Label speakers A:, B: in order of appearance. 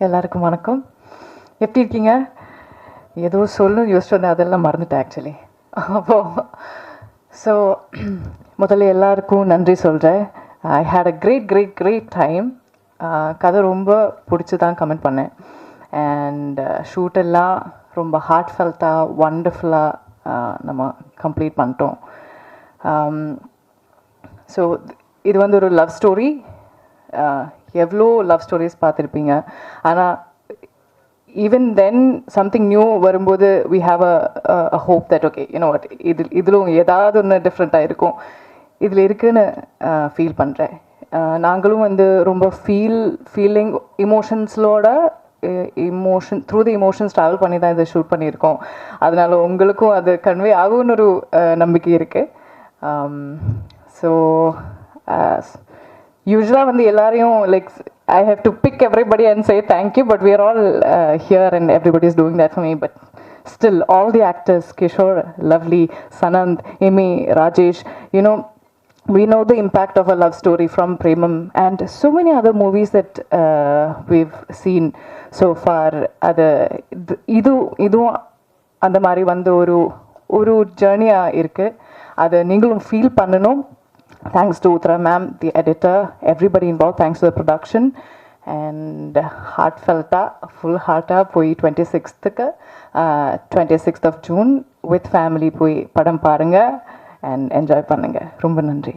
A: எல்லாருக்கும் வணக்கம். எப்படி இருக்கீங்க? ஏதோ சொல்லணும் யோசிச்சு வந்தேன், அதெல்லாம் மறந்துட்டேன் ஆக்சுவலி. ஸோ முதல்ல எல்லாருக்கும் நன்றி சொல்கிறேன். ஐ ஹேட் அ கிரேட் டைம். கதை ரொம்ப பிடிச்சி தான் கமெண்ட் பண்ணேன். அண்ட் ஷூட்டெல்லாம் ரொம்ப ஹார்ட்ஃபெல்ட்டாக ஒண்டர்ஃபுல்லாக நம்ம கம்ப்ளீட் பண்ணிட்டோம். ஸோ இது வந்து ஒரு லவ் ஸ்டோரி. எவ்வளோ லவ் ஸ்டோரிஸ் பார்த்துருப்பீங்க. ஆனால் ஈவன் தென் சம்திங் நியூ வரும்போது we have a hope that okay you know what இதிலும் ஏதாவது ஒன்று டிஃப்ரெண்ட்டாக இருக்கும் இதில் இருக்குன்னு ஃபீல் பண்ணுறேன். நாங்களும் வந்து ரொம்ப ஃபீலிங் இமோஷன்ஸோட த்ரூ தி இமோஷன்ஸ் ட்ராவல் பண்ணி தான் இதை ஷூட் பண்ணியிருக்கோம். அதனால் உங்களுக்கும் அது கன்வே ஆகும்னு ஒரு நம்பிக்கை இருக்குது. ஸோ யூஸ்வலாக வந்து எல்லாரையும் like I have to pick everybody and say thank you, but we are all here and everybody is doing that for me. But still, all the actors, Kishore, Lovely, Sanand, Amy, Rajesh, you know, we know the impact of a love story from Premam and so many other movies that we've seen so far. இதுவும் அந்த மாதிரி வந்து ஒரு ஜேர்னியாக இருக்குது. அதை நீங்களும் feel பண்ணணும். Thanks to Uttara ma'am, the editor, everybody involved. Thanks to the production. And heartfelt, full heart poi 26th of June with family poi padam parunga and enjoy பண்ணுங்க. ரொம்ப நன்றி.